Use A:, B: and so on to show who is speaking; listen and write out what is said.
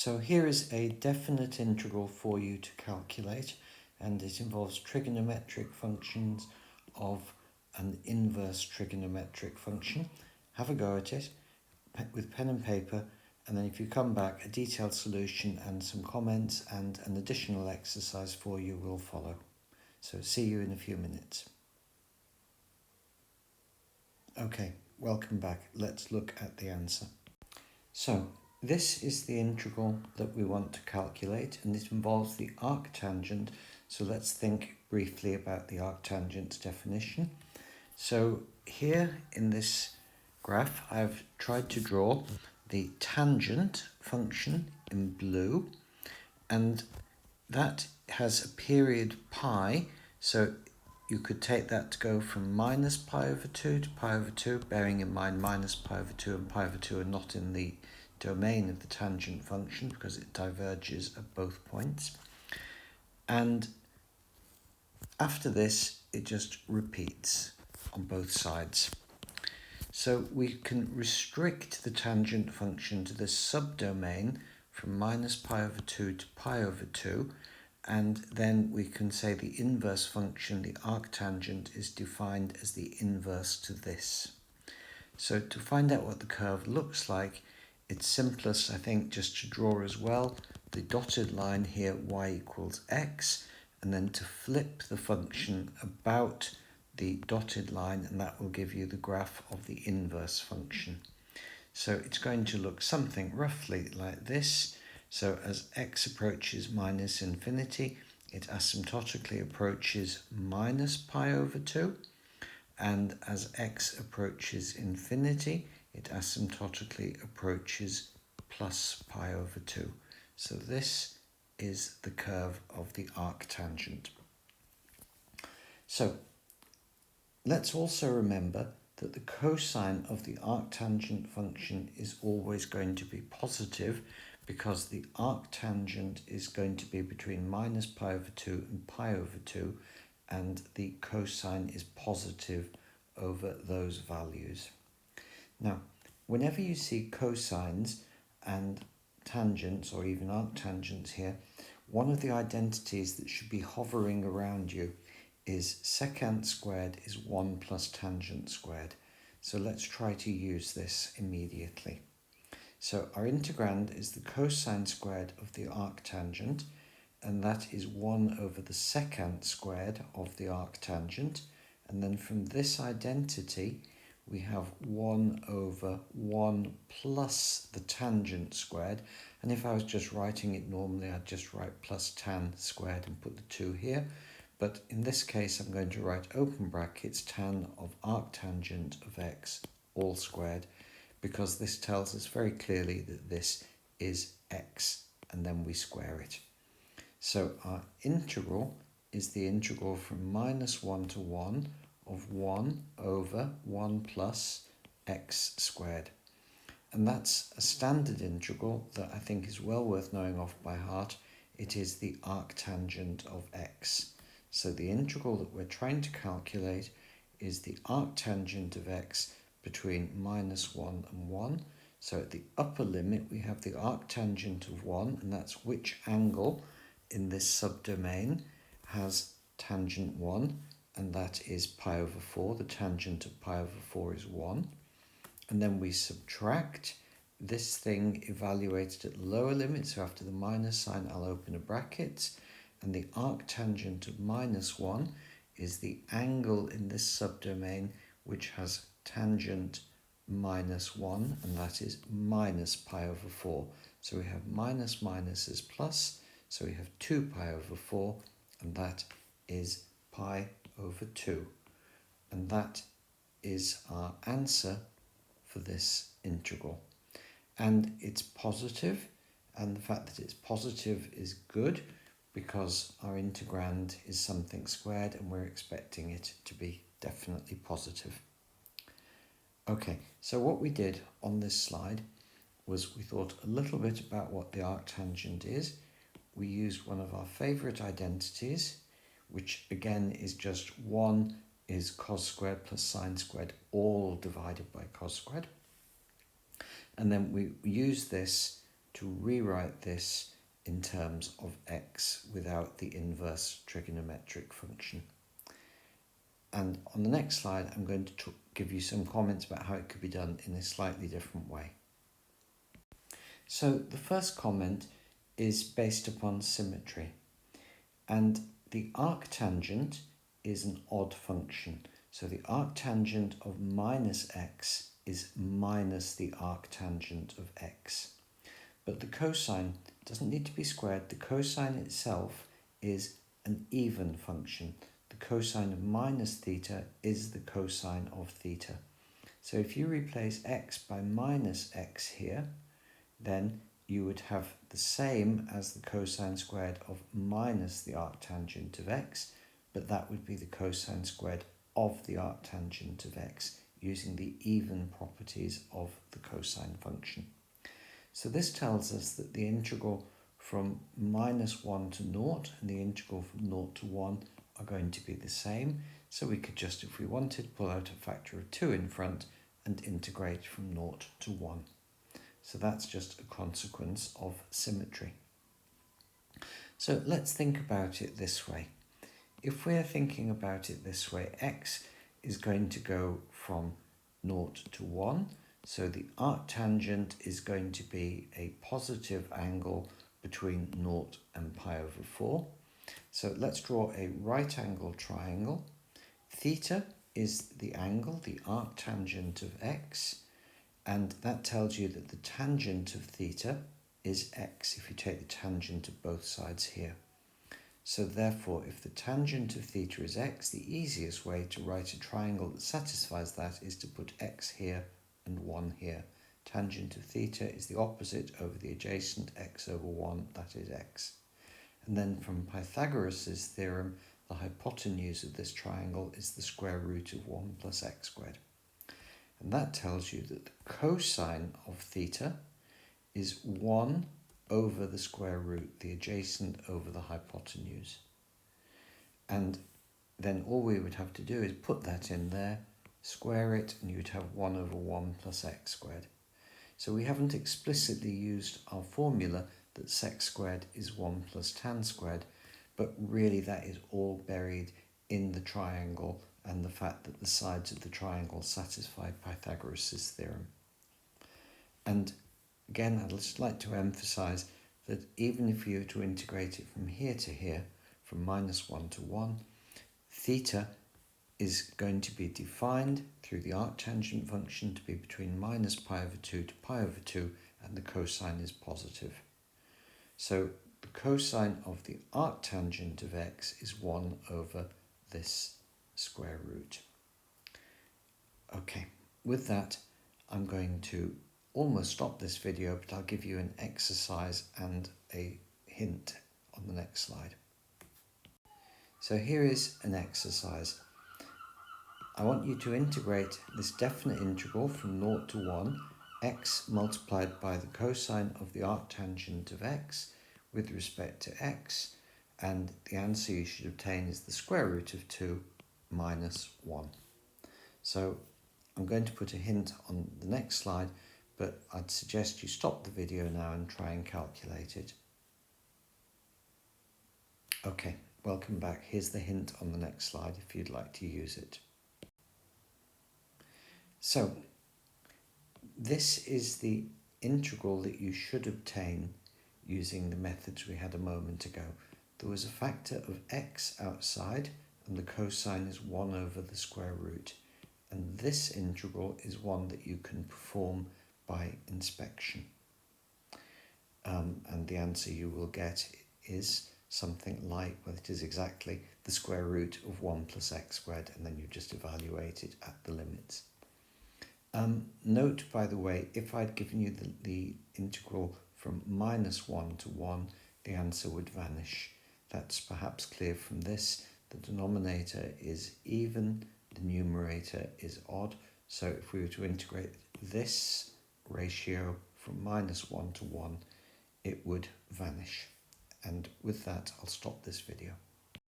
A: So here is a definite integral for you to calculate, and it involves trigonometric functions of an inverse trigonometric function. Have a go at it with pen and paper, and then if you come back, a detailed solution and some comments and an additional exercise for you will follow. So see you in a few minutes. Okay, welcome back. Let's look at the answer. So this is the integral that we want to calculate, and it involves the arctangent. So let's think briefly about the arctangent's definition. So here in this graph, I've tried to draw the tangent function in blue, and that has a period pi. So you could take that to go from minus pi over 2 to pi over 2, bearing in mind minus pi over 2 and pi over 2 are not in the domain of the tangent function because it diverges at both points. And after this, it just repeats on both sides. So we can restrict the tangent function to this subdomain from minus pi over 2 to pi over 2, and then we can say the inverse function, the arctangent, is defined as the inverse to this. So to find out what the curve looks like, it's simplest, I think, just to draw as well the dotted line here, y equals x, and then to flip the function about the dotted line, and that will give you the graph of the inverse function. So it's going to look something roughly like this. So as x approaches minus infinity, it asymptotically approaches minus pi over 2. And as x approaches infinity, it asymptotically approaches plus pi over 2. So this is the curve of the arctangent. So let's also remember that the cosine of the arctangent function is always going to be positive, because the arctangent is going to be between minus pi over 2 and pi over 2, and the cosine is positive over those values. Now, whenever you see cosines and tangents, or even arctangents here, one of the identities that should be hovering around you is secant squared is 1 plus tangent squared. So let's try to use this immediately. So our integrand is the cosine squared of the arctangent, and that is 1 over the secant squared of the arctangent. And then from this identity, we have 1 over 1 plus the tangent squared. And if I was just writing it normally, I'd just write plus tan squared and put the 2 here. But in this case, I'm going to write open brackets tan of arctangent of x all squared, because this tells us very clearly that this is x, and then we square it. So our integral is the integral from minus 1 to 1 of 1 over 1 plus x squared. And that's a standard integral that I think is well worth knowing off by heart. It is the arctangent of x. So the integral that we're trying to calculate is the arctangent of x between minus 1 and 1. So at the upper limit, we have the arctangent of 1, and that's which angle in this subdomain has tangent 1, and that is pi over 4. The tangent of pi over 4 is 1. And then we subtract this thing evaluated at the lower limit, so after the minus sign, I'll open a bracket, and the arctangent of minus 1 is the angle in this subdomain which has tangent minus 1, and that is minus pi over 4. So we have minus minus is plus, so we have 2 pi over 4, and that is pi over 2. And that is our answer for this integral. And it's positive, and the fact that it's positive is good, because our integrand is something squared, and we're expecting it to be definitely positive. Okay, so what we did on this slide was we thought a little bit about what the arctangent is. We used one of our favourite identities, which again is just 1 is cos squared plus sine squared, all divided by cos squared. And then we use this to rewrite this in terms of x without the inverse trigonometric function. And on the next slide, I'm going to give you some comments about how it could be done in a slightly different way. So the first comment is based upon symmetry, and the arctangent is an odd function. So the arctangent of minus x is minus the arctangent of x. But the cosine doesn't need to be squared. The cosine itself is an even function. The cosine of minus theta is the cosine of theta. So if you replace x by minus x here, then you would have the same as the cosine squared of minus the arctangent of x, but that would be the cosine squared of the arctangent of x using the even properties of the cosine function. So this tells us that the integral from minus 1 to 0 and the integral from 0 to 1 are going to be the same. So we could just, if we wanted, pull out a factor of 2 in front and integrate from 0 to 1. So that's just a consequence of symmetry. So let's think about it this way. If we're thinking about it this way, x is going to go from 0 to 1. So the arctangent is going to be a positive angle between 0 and pi over 4. So let's draw a right angle triangle. Theta is the angle, the arctangent of x. And that tells you that the tangent of theta is x if you take the tangent of both sides here. So therefore, if the tangent of theta is x, the easiest way to write a triangle that satisfies that is to put x here and 1 here. Tangent of theta is the opposite over the adjacent, x over 1, that is x. And then from Pythagoras' theorem, the hypotenuse of this triangle is the square root of 1 plus x squared. And that tells you that the cosine of theta is 1 over the square root, the adjacent over the hypotenuse. And then all we would have to do is put that in there, square it, and you'd have 1 over 1 plus x squared. So we haven't explicitly used our formula that sec squared is 1 plus tan squared, but really that is all buried in the triangle and the fact that the sides of the triangle satisfy Pythagoras' theorem. And again, I'd just like to emphasize that even if you were to integrate it from here to here, from minus 1 to 1, theta is going to be defined through the arctangent function to be between minus pi over 2 to pi over 2, and the cosine is positive. So the cosine of the arctangent of x is 1 over this square root. Okay, with that, I'm going to almost stop this video, but I'll give you an exercise and a hint on the next slide. So here is an exercise. I want you to integrate this definite integral from 0 to 1, x multiplied by the cosine of the arctangent of x with respect to x, and the answer you should obtain is the square root of 2 minus 1. So I'm going to put a hint on the next slide, but I'd suggest you stop the video now and try and calculate it. Okay, welcome back. Here's the hint on the next slide if you'd like to use it. So this is the integral that you should obtain using the methods we had a moment ago. There was a factor of x outside, and the cosine is 1 over the square root. And this integral is one that you can perform by inspection. And the answer you will get is something like, well, it is exactly the square root of 1 plus x squared, and then you just evaluate it at the limits. Note, by the way, if I'd given you the integral from minus 1 to 1, the answer would vanish. That's perhaps clear from this. The denominator is even, the numerator is odd. So if we were to integrate this ratio from minus 1 to 1, it would vanish. And with that, I'll stop this video.